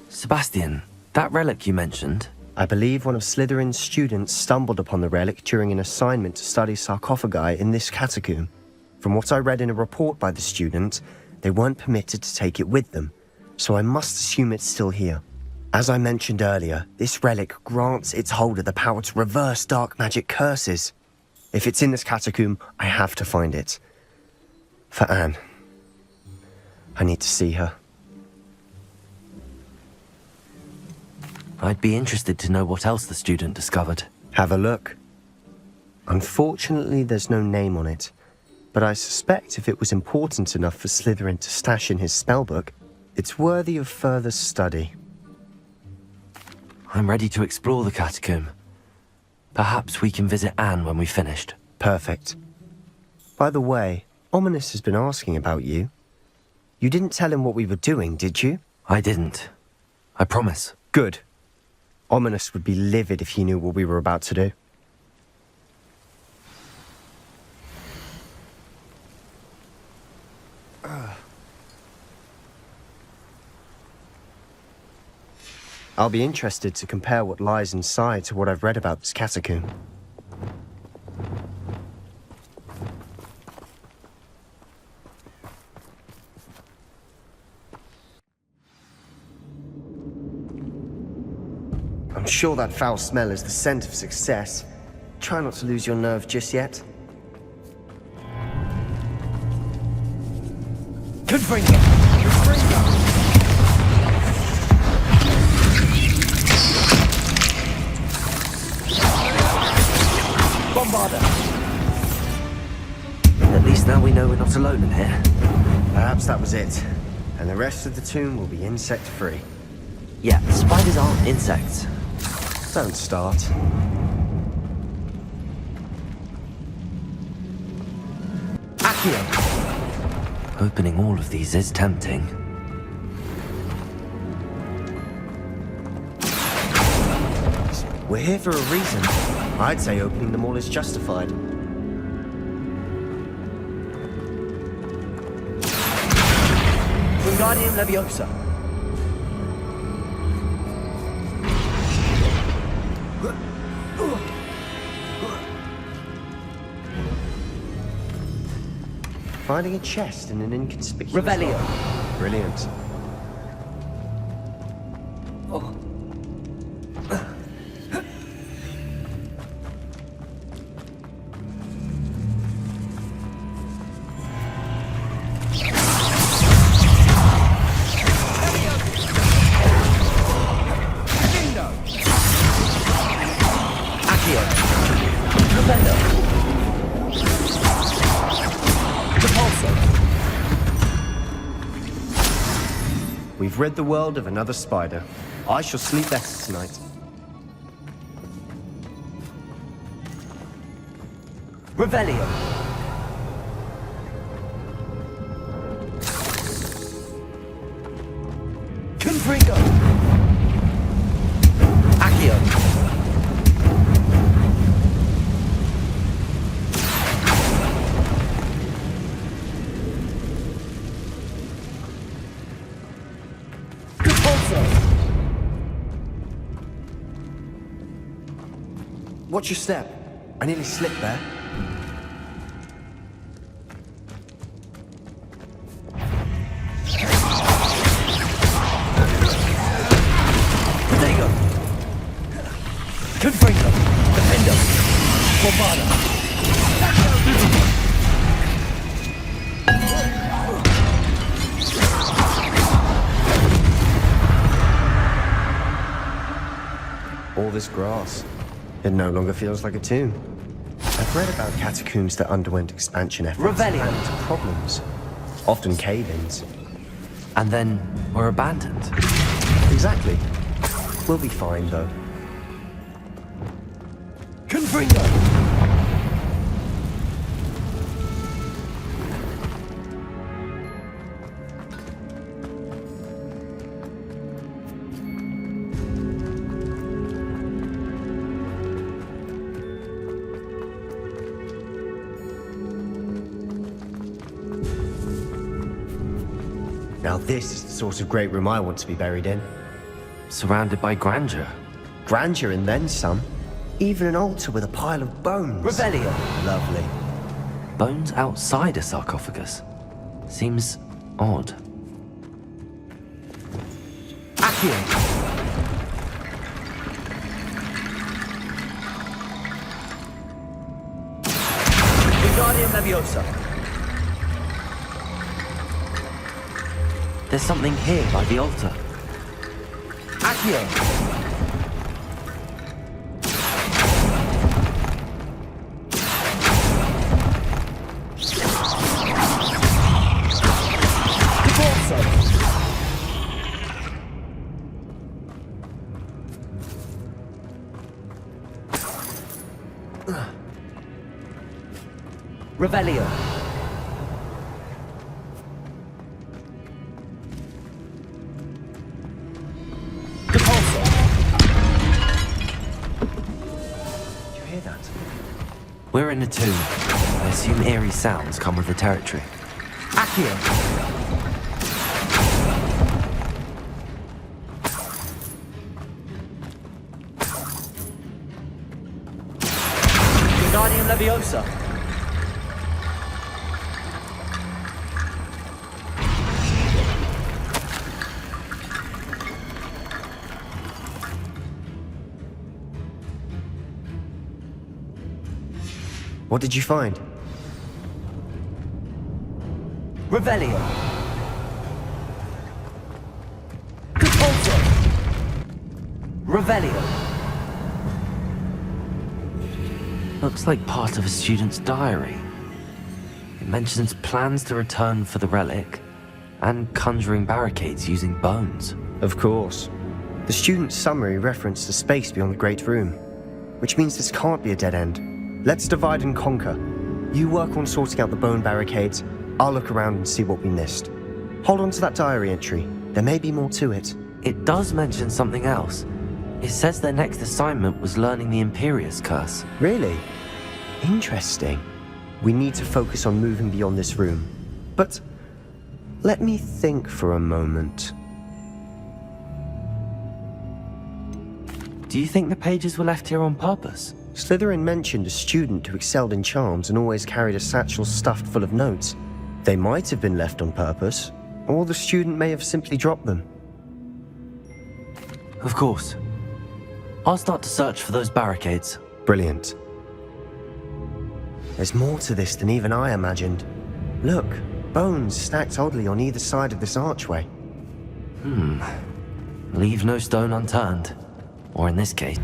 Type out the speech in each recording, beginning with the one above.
Sebastian, that relic you mentioned? I believe one of Slytherin's students stumbled upon the relic during an assignment to study sarcophagi in this catacomb. From what I read in a report by the student, they weren't permitted to take it with them, so I must assume it's still here. As I mentioned earlier, this relic grants its holder the power to reverse dark magic curses. If it's in this catacomb, I have to find it. For Anne. I need to see her. I'd be interested to know what else the student discovered. Have a look. Unfortunately, there's no name on it, but I suspect if it was important enough for Slytherin to stash in his spellbook, it's worthy of further study. I'm ready to explore the catacomb. Perhaps we can visit Anne when we've finished. Perfect. By the way, Ominous has been asking about you. You didn't tell him what we were doing, did you? I didn't. I promise. Good. Ominous would be livid if he knew what we were about to do. I'll be interested to compare what lies inside to what I've read about this catacomb. I'm sure that foul smell is the scent of success. Try not to lose your nerve just yet. Confringo! Bombarder! At least now we know we're not alone in here. Perhaps that was it. And the rest of the tomb will be insect-free. Yeah, spiders aren't insects. Don't start. Accio! Opening all of these is tempting. We're here for a reason. I'd say opening them all is justified. Wingardium Leviosa. Finding a chest in an inconspicuous... Revelio. Brilliant. We've rid the world of another spider. I shall sleep better tonight. Revelio. Confringo. Accio. Watch your step. I nearly slipped there. Protego. Confringo. Defendo. Bombarda. All this grass. It no longer feels like a tomb. I've read about catacombs that underwent expansion efforts Revelio. and into problems. Often cave-ins. And then we're abandoned. Exactly. We'll be fine, though. Confringo. Now this is the sort of great room I want to be buried in. surrounded by grandeur. Grandeur and then some. Even an altar with a pile of bones. Revelio. Lovely. Bones outside a sarcophagus. Seems odd. Accio. Wingardium Leviosa. There's something here by the altar. Accio. Revelio. Depulso. Did you hear that? We're in a tomb. I assume eerie sounds come with the territory. Accio. Wingardium Leviosa. What did you find? Revelio. Depulso. Revelio. Looks like part of a student's diary. It mentions plans to return for the relic and conjuring barricades using bones. Of course. The student's summary referenced a space beyond the Great Room, which means this can't be a dead end. Let's divide and conquer. You work on sorting out the bone barricades. I'll look around and see what we missed. Hold on to that diary entry. There may be more to it. It does mention something else. It says their next assignment was learning the Imperius Curse. Really? Interesting. We need to focus on moving beyond this room. But let me think for a moment. Do you think the pages were left here on purpose? Slytherin mentioned a student who excelled in charms and always carried a satchel stuffed full of notes. They might have been left on purpose, or the student may have simply dropped them. Of course. I'll start to search for those barricades. Brilliant. There's more to this than even I imagined. Look, bones stacked oddly on either side of this archway. Leave no stone unturned. Or in this case.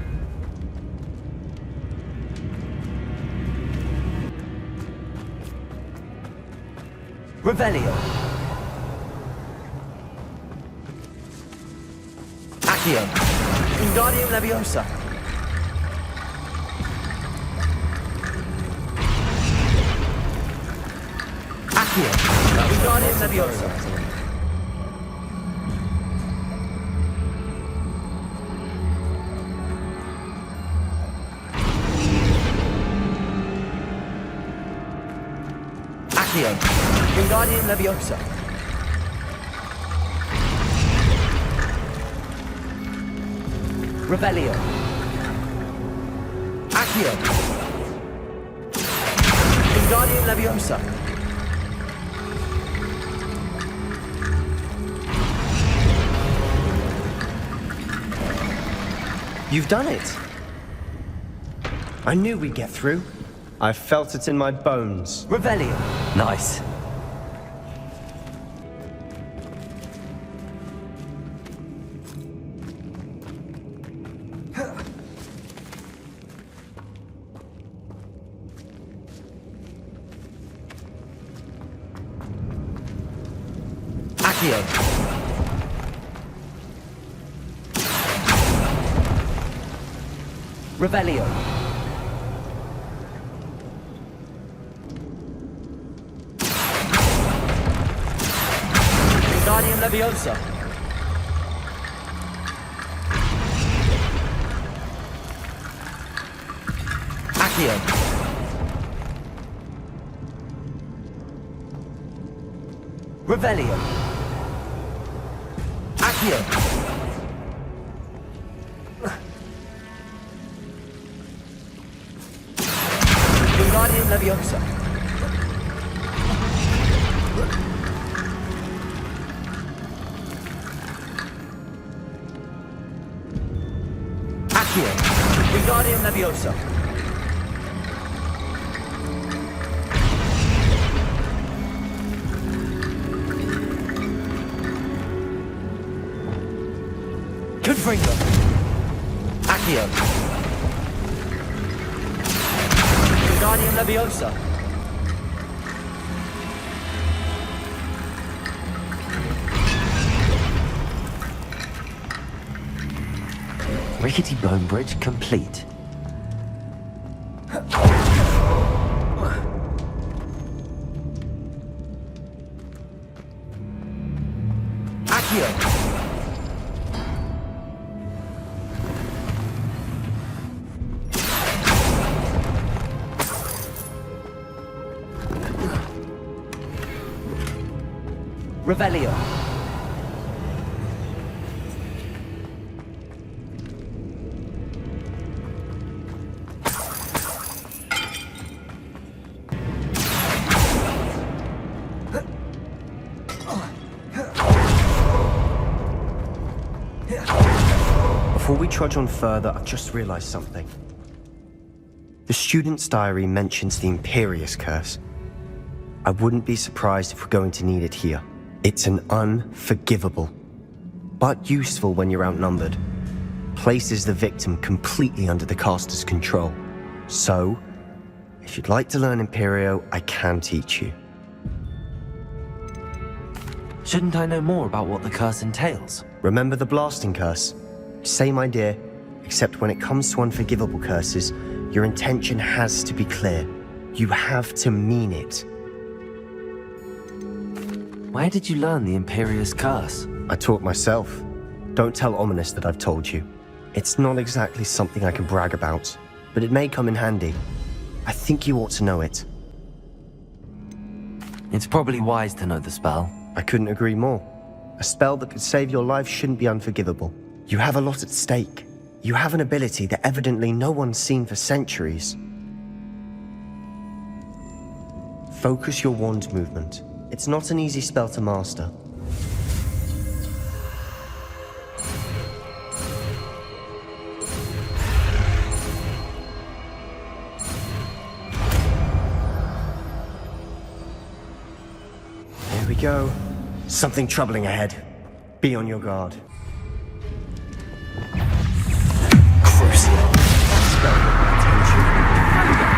Revelio. Accio. Wingardium Leviosa. Accio. Wingardium Leviosa. Accio. Wingardium Leviosa. Revelio. Accio. Wingardium Leviosa. You've done it! I knew we'd get through. I felt it in my bones. Revelio. Nice. Accio. Revelio. Wingardium Leviosa. Accio. Revelio. Accio. Leviosa. Accio. Wingardium Leviosa. Confringo. Accio. Wingardium Leviosa. Rickety bone bridge complete. Accio. Revelio. Before we trudge on further, I've just realized something. The student's diary mentions the Imperious Curse. I wouldn't be surprised if we're going to need it here. It's an unforgivable, but useful when you're outnumbered. Places the victim completely under the caster's control. So, if you'd like to learn Imperio, I can teach you. Shouldn't I know more about what the curse entails? Remember the blasting curse? Same idea, except when it comes to unforgivable curses, your intention has to be clear. You have to mean it. Where did you learn the Imperious Curse? I taught myself. Don't tell Ominous that I've told you. It's not exactly something I can brag about, but it may come in handy. I think you ought to know it. It's probably wise to know the spell. I couldn't agree more. A spell that could save your life shouldn't be unforgivable. You have a lot at stake. You have an ability that evidently no one's seen for centuries. Focus your wand movement. It's not an easy spell to master. Here we go. Something troubling ahead. Be on your guard. Crucial. Spell my attention. Here we go.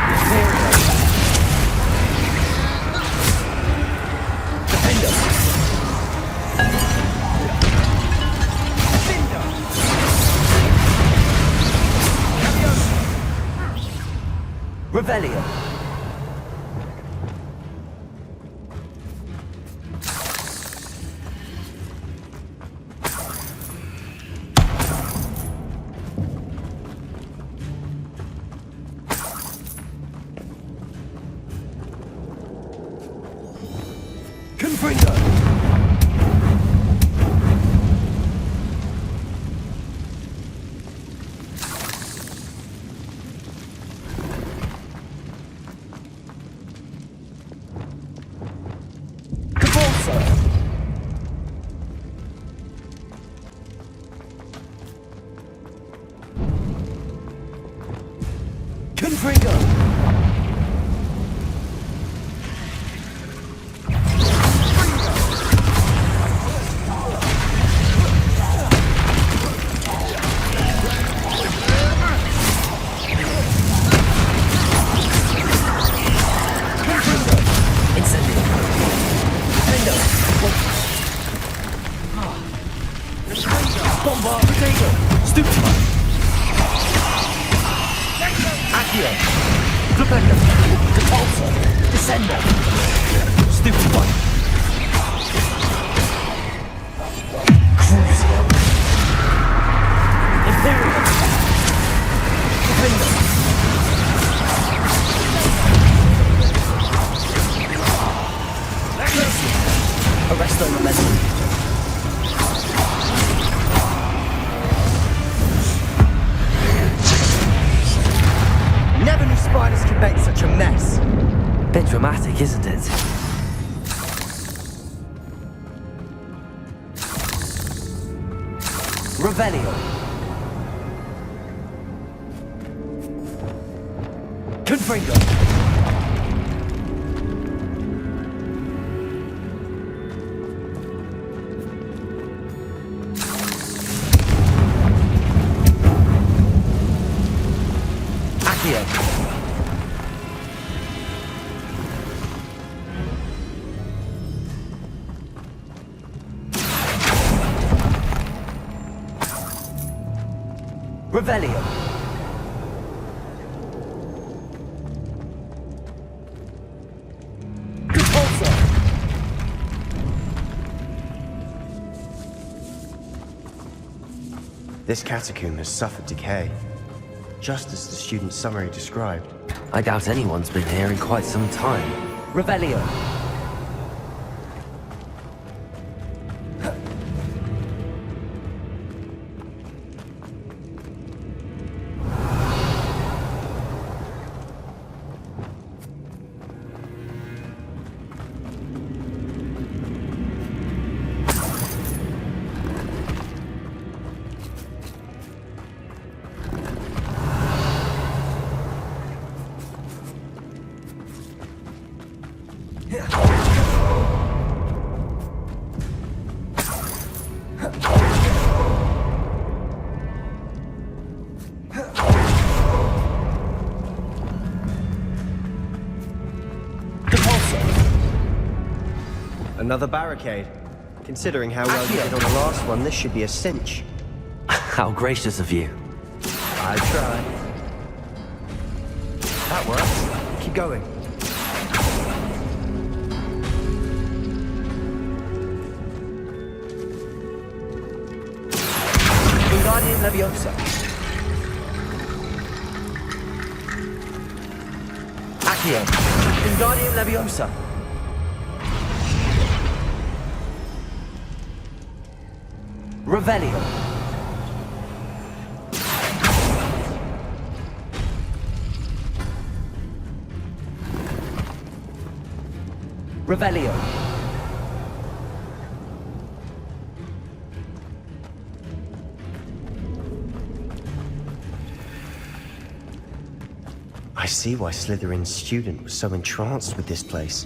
Revelio. Confringo. Confringo. Never knew spiders could make such a mess. isn't it? Revelio. Confringo. Accio. Revelio. Compulso. This catacomb has suffered decay, just as the student's summary described. I doubt anyone's been here in quite some time. Revelio. Another barricade. Considering how well you did on the last one, this should be a cinch. How gracious of you. I tried. That works. Keep going. Wingardium Leviosa. Accio. Wingardium Leviosa. Revelio. Revelio. I see why Slytherin's student was so entranced with this place.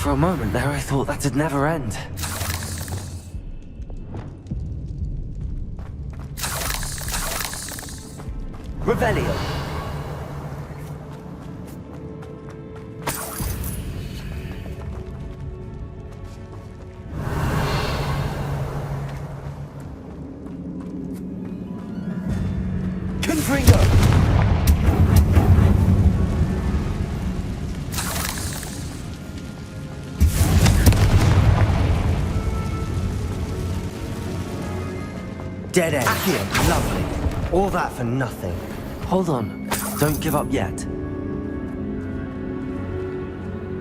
For a moment there, I thought that'd never end. Revelio. Confringo. Dead end. Lovely. All that for nothing. Hold on. Don't give up yet.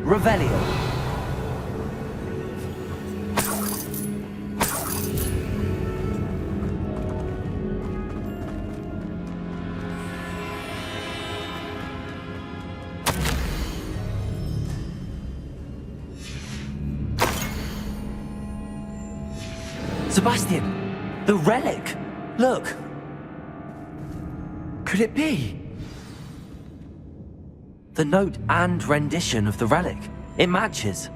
Revelio. Sebastian! The relic! Look! Could it be? The note and rendition of the relic. It matches.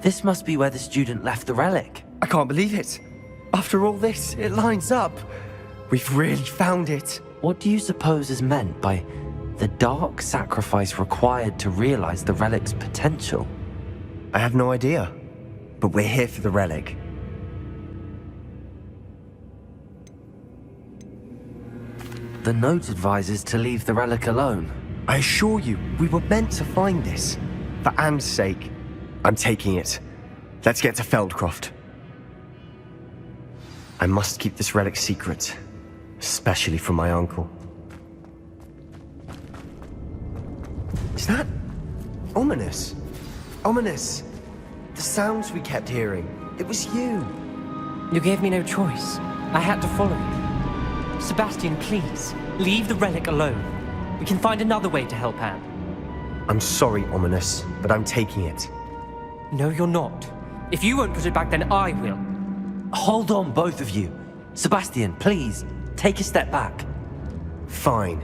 This must be where the student left the relic. I can't believe it. After all this, it lines up. We've really found it. What do you suppose is meant by the dark sacrifice required to realize the relic's potential? I have no idea. But we're here for the relic. The note advises to leave the relic alone. I assure you, we were meant to find this. For Anne's sake. I'm taking it. Let's get to Feldcroft. I must keep this relic secret. Especially from my uncle. Is that... ominous? Ominous. The sounds we kept hearing. It was you. You gave me no choice. I had to follow you. Sebastian, please, leave the relic alone. We can find another way to help Anne. I'm sorry, Ominous, but I'm taking it. No, you're not. If you won't put it back, then I will. Hold on, both of you. Sebastian, please, take a step back. Fine,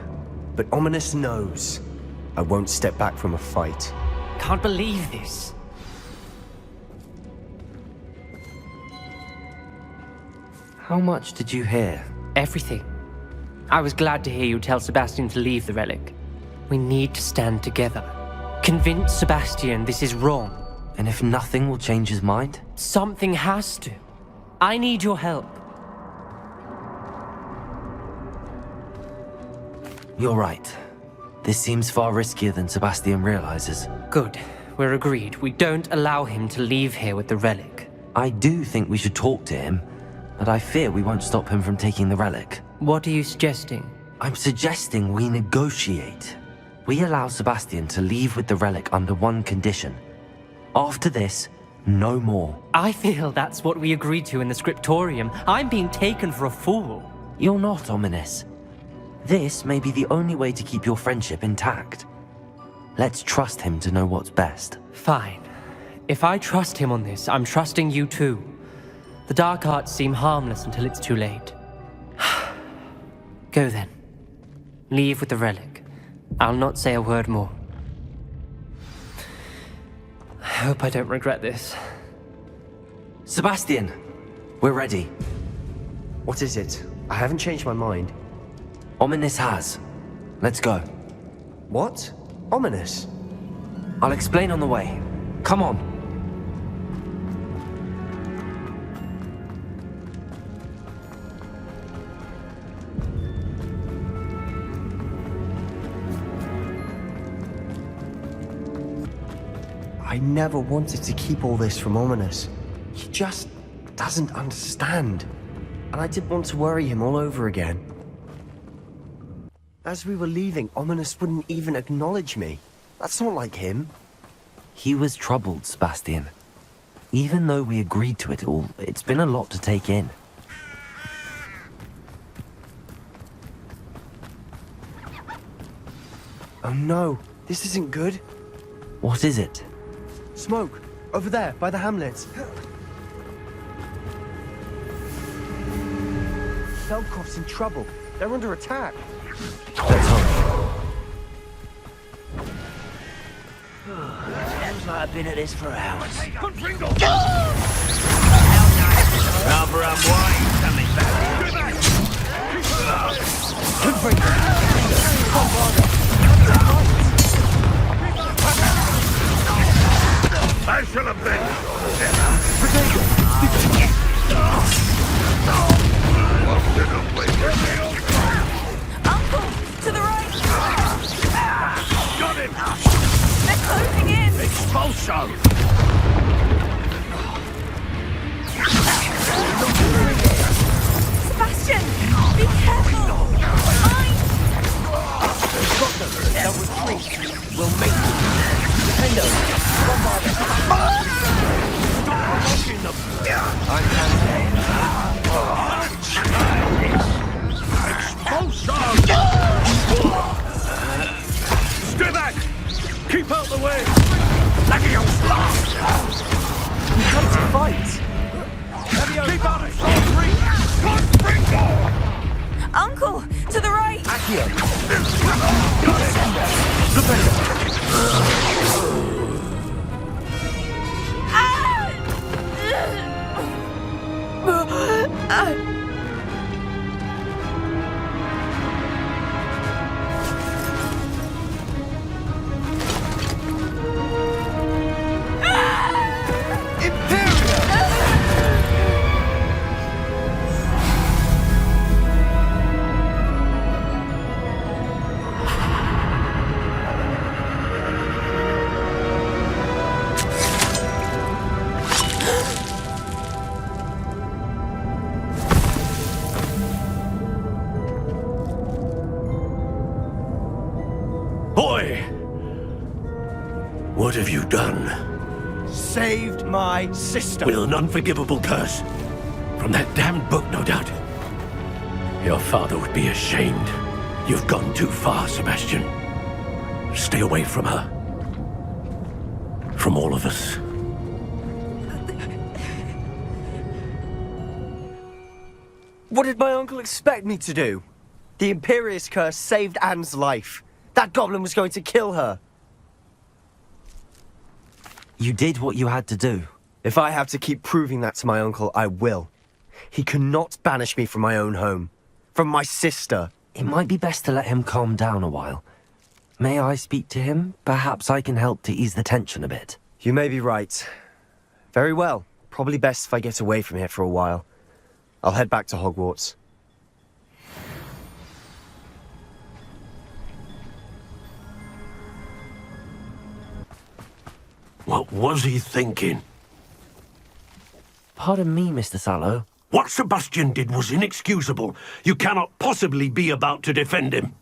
but Ominous knows. I won't step back from a fight. Can't believe this. How much did you hear? Everything. I was glad to hear you tell Sebastian to leave the relic. We need to stand together. Convince Sebastian this is wrong. And if nothing will change his mind? Something has to. I need your help. You're right. This seems far riskier than Sebastian realizes. Good. We're agreed. We don't allow him to leave here with the relic. I do think we should talk to him, but I fear we won't stop him from taking the relic. What are you suggesting? I'm suggesting we negotiate. We allow Sebastian to leave with the relic under one condition. After this, no more. I feel that's what we agreed to in the scriptorium. I'm being taken for a fool. You're not, Ominous. This may be the only way to keep your friendship intact. Let's trust him to know what's best. Fine. If I trust him on this, I'm trusting you too. The dark arts seem harmless until it's too late. Go then. Leave with the relic. I'll not say a word more. I hope I don't regret this. Sebastian, we're ready. What is it? I haven't changed my mind. Ominous has. Let's go. What? Ominous? I'll explain on the way. Come on. I never wanted to keep all this from Ominous. He just doesn't understand. And I didn't want to worry him all over again. As we were leaving, Ominous wouldn't even acknowledge me. That's not like him. He was troubled, Sebastian. Even though we agreed to it all, it's been a lot to take in. Oh no, this isn't good. What is it? Smoke! Over there, by the hamlet. Feldcroft's in trouble. They're under attack. Let's hurry. Seems like I've been at this for hours. Rather unwise coming back. I shall avenge Uncle, to the right! Got him! They're closing in! Expulso! Sebastian, be careful! We've got them. They'll retreat. We'll make them. Defendo, bombard them. Stop blocking them! I'm campaign. Expulso! Stay back! Keep out the way! We come to fight. Keep out of short reach! Uncle, to the right! Accio. Got it! Boy! What have you done? Saved my sister. With an unforgivable curse. From that damned book, no doubt. Your father would be ashamed. You've gone too far, Sebastian. Stay away from her. From all of us. What did my uncle expect me to do? The Imperious curse saved Anne's life. That goblin was going to kill her. You did what you had to do. If I have to keep proving that to my uncle, I will. He cannot banish me from my own home. From my sister. It might be best to let him calm down a while. May I speak to him? Perhaps I can help to ease the tension a bit. You may be right. Very well. Probably best if I get away from here for a while. I'll head back to Hogwarts. What was he thinking? Pardon me, Mr. Sallow. What Sebastian did was inexcusable. You cannot possibly be about to defend him.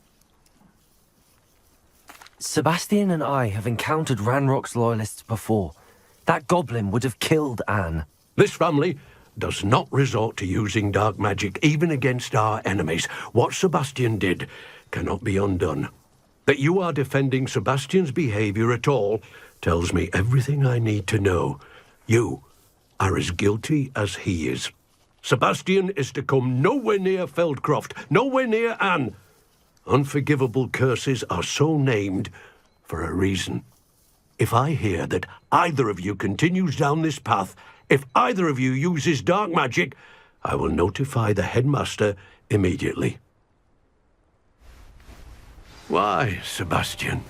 Sebastian and I have encountered Ranrock's loyalists before. That goblin would have killed Anne. This family does not resort to using dark magic even against our enemies. What Sebastian did cannot be undone. That you are defending Sebastian's behavior at all tells me everything I need to know. You are as guilty as he is. Sebastian is to come nowhere near Feldcroft, nowhere near Anne. Unforgivable curses are so named for a reason. If I hear that either of you continues down this path, if either of you uses dark magic, I will notify the headmaster immediately. Why, Sebastian?